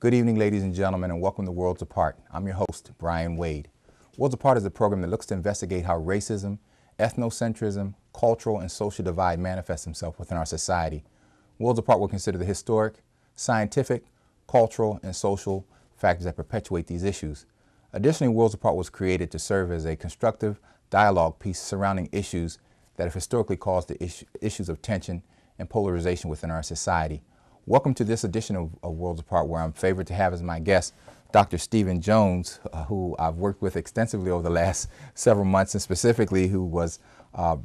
Good evening, ladies and gentlemen, and welcome to Worlds Apart. I'm your host, Brian Wade. Worlds Apart is a program that looks to investigate how racism, ethnocentrism, cultural, and social divide manifests themselves within our society. Worlds Apart will consider the historic, scientific, cultural, and social factors that perpetuate these issues. Additionally, Worlds Apart was created to serve as a constructive dialogue piece surrounding issues that have historically caused the issues of tension and polarization within our society. Welcome to this edition of Worlds Apart, where I'm favored to have as my guest Dr. Stephen Jones, who I've worked with extensively over the last several months, and specifically who was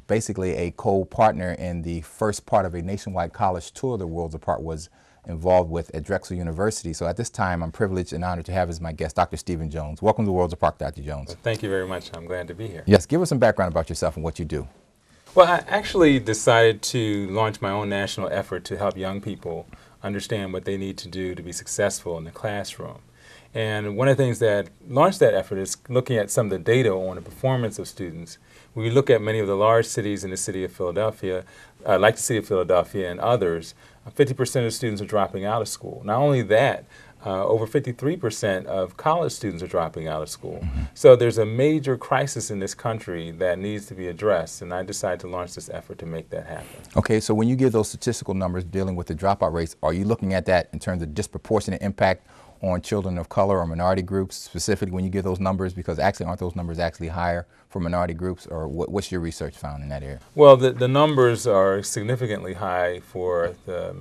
basically a co-partner in the first part of a nationwide college tour that Worlds Apart was involved with at Drexel University. So at this time, I'm privileged and honored to have as my guest Dr. Stephen Jones. Welcome to Worlds Apart, Dr. Jones. Well, thank you very much. I'm glad to be here. Yes, give us some background about yourself and what you do. Well, I actually decided to launch my own national effort to help young people understand what they need to do to be successful in the classroom. And one of the things that launched that effort is looking at some of the data on the performance of students. We look at many of the large cities in the city of Philadelphia, like the city of Philadelphia and others, 50% of students are dropping out of school. Not only that, over 53% of college students are dropping out of school. So there's a major crisis in this country that needs to be addressed, and I decided to launch this effort to make that happen. Okay, so when you give those statistical numbers dealing with the dropout rates, are you looking at that in terms of disproportionate impact on children of color or minority groups, specifically when you give those numbers? Because actually, aren't those numbers actually higher for minority groups, or what's your research found in that area? Well, the numbers are significantly high for the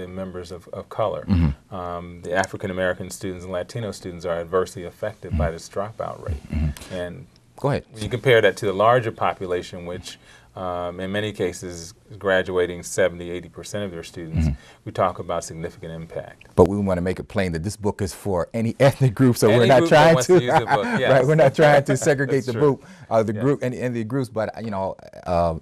members of color. The African American students and Latino students are adversely affected by this dropout rate. And go ahead. When you compare that to the larger population, which in many cases is graduating 70–80% of their students, we talk about significant impact. But we want to make it plain that this book is for any ethnic group, so we're not trying to use the book. Yes. Right, we're not trying to segregate the group, group and the groups. But you know,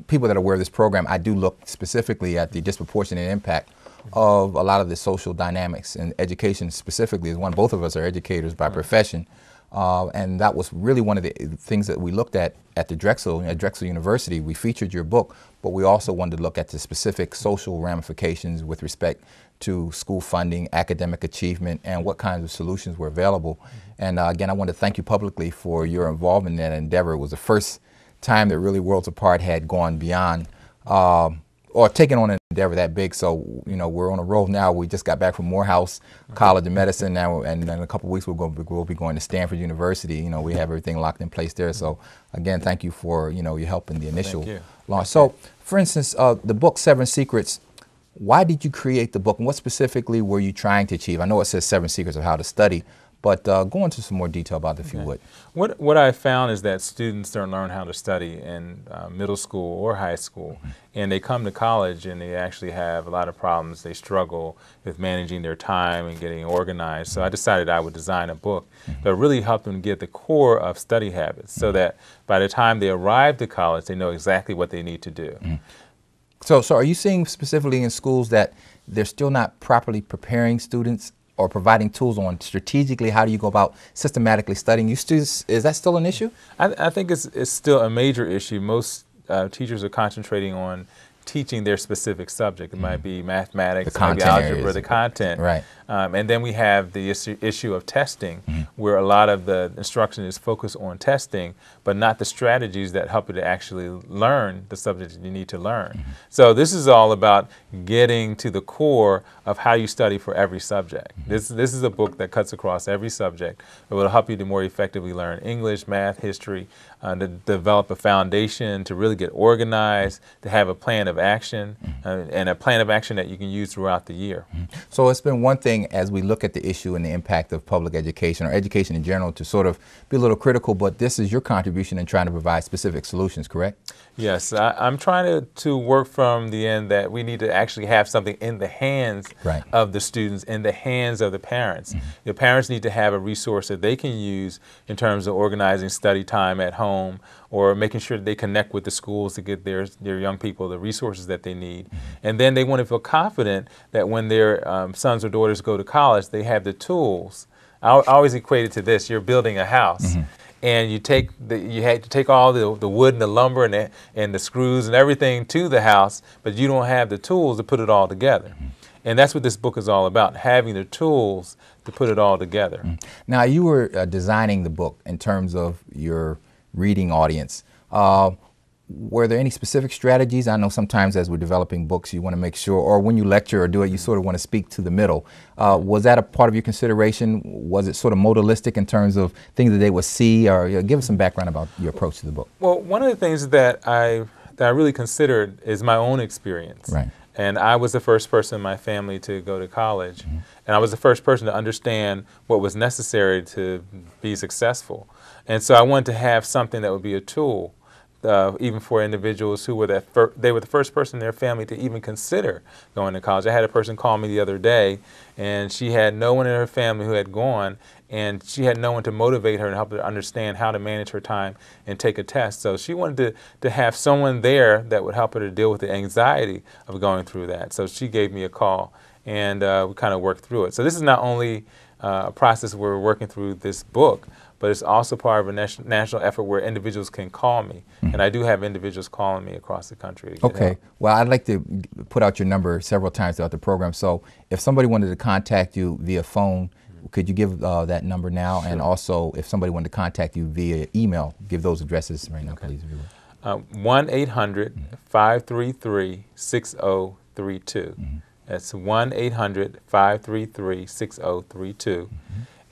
people that are aware of this program, I do look specifically at the disproportionate impact of a lot of the social dynamics, and education specifically is one. Both of us are educators by profession, and that was really one of the things that we looked at the Drexel University. We featured your book, but we also wanted to look at the specific social ramifications with respect to school funding, academic achievement, and what kinds of solutions were available. And again, I want to thank you publicly for your involvement in that endeavor. It was the first time that really Worlds Apart had gone beyond or taking on an endeavor that big. So, you know, we're on a roll now. We just got back from Morehouse College of Medicine now, and in a couple of weeks we'll be going to Stanford University. You know, we have everything locked in place there. So, again, thank you for, you know, your help in the initial launch. So, for instance, the book 7 Secrets, why did you create the book, and what specifically were you trying to achieve? I know it says 7 Secrets of How to Study, but go into some more detail about it if you would. What I found is that students don't learn how to study in middle school or high school, and they come to college and they actually have a lot of problems. They struggle with managing their time and getting organized. So I decided I would design a book that really help them get the core of study habits so that by the time they arrive to college, they know exactly what they need to do. So are you seeing specifically in schools that they're still not properly preparing students or providing tools on strategically how do you go about systematically studying? Is that still an issue? I think it's still a major issue. Most teachers are concentrating on teaching their specific subject. It might be mathematics, it might be algebra, the content. Right. And then we have the issue of testing, where a lot of the instruction is focused on testing, but not the strategies that help you to actually learn the subject that you need to learn. So this is all about getting to the core of how you study for every subject. This is a book that cuts across every subject. It will help you to more effectively learn English, math, history, to develop a foundation, to really get organized, to have a plan of action, and a plan of action that you can use throughout the year. So it's been one thing as we look at the issue and the impact of public education or education in general to sort of be a little critical, but this is your contribution in trying to provide specific solutions, correct? Yes, I'm trying to work from the end that we need to actually have something in the hands of the students, in the hands of the parents. The parents need to have a resource that they can use in terms of organizing study time at home, or making sure that they connect with the schools to get their young people the resources that they need. And then they want to feel confident that when their sons or daughters go to college, they have the tools. I always equate it to this: you're building a house. And you had to take all the wood and the lumber and the screws and everything to the house, but you don't have the tools to put it all together. And that's what this book is all about, having the tools to put it all together. Now, you were designing the book in terms of your reading audience. Were there any specific strategies? I know sometimes as we're developing books, you want to make sure, or when you lecture or do it, you sort of want to speak to the middle. Was that a part of your consideration? Was it sort of modalistic in terms of things that they would see? Or give us some background about your approach to the book. Well, one of the things that I really considered is my own experience. Right. And I was the first person in my family to go to college. And I was the first person to understand what was necessary to be successful. And so I wanted to have something that would be a tool. Even for individuals who were they were the first person in their family to even consider going to college. I had a person call me the other day, and she had no one in her family who had gone, and she had no one to motivate her and help her understand how to manage her time and take a test. So she wanted to have someone there that would help her to deal with the anxiety of going through that. So she gave me a call, and we kind of worked through it. So this is not only a process where we're working through this book, but it's also part of a national effort where individuals can call me. And I do have individuals calling me across the country to get help. Well, I'd like to put out your number several times throughout the program. So if somebody wanted to contact you via phone, could you give that number now? Sure. And also, if somebody wanted to contact you via email, give those addresses right now, please. 1-800-533-6032. That's 1-800-533-6032.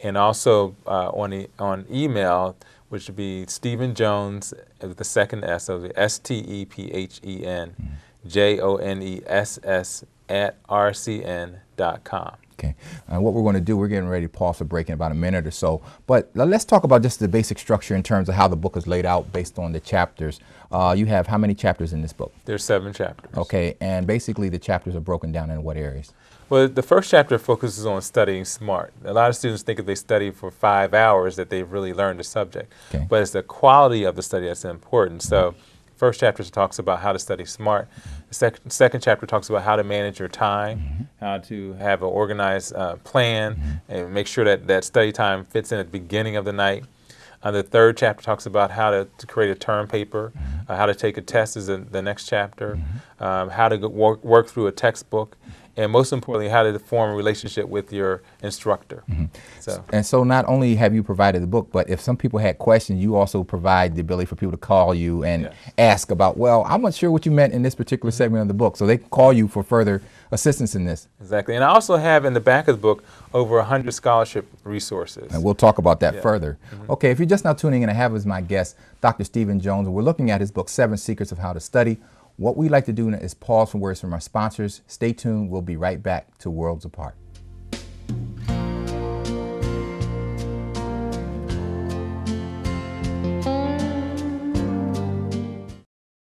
And also on email, which would be Stephen Jones with the second S, so the STEPHENJONESS@rcn.com. Okay. What we're going to do, we're getting ready to pause for break in about a minute or so. But let's talk about just the basic structure in terms of how the book is laid out based on the chapters. You have how many chapters in this book? There's 7 chapters. Okay. And basically the chapters are broken down in what areas? Well, the first chapter focuses on studying smart. A lot of students think if they study for 5 hours that they've really learned the subject. Okay. But it's the quality of the study that's important. So first chapter talks about how to study smart. The second chapter talks about how to manage your time, how to have an organized plan, and make sure that that study time fits in at the beginning of the night. The third chapter talks about how to create a term paper, how to take a test is the next chapter, how to work through a textbook, and most importantly, how to form a relationship with your instructor. So not only have you provided the book, but if some people had questions, you also provide the ability for people to call you and ask about, well, I'm not sure what you meant in this particular segment of the book. So they can call you for further assistance in this. Exactly. And I also have in the back of the book over 100 scholarship resources. And we'll talk about that further. Okay, if you're just now tuning in, I have as my guest Dr. Stephen Jones, and we're looking at his book, 7 Secrets of How to Study. What we like to do is pause for words from our sponsors. Stay tuned. We'll be right back to Worlds Apart.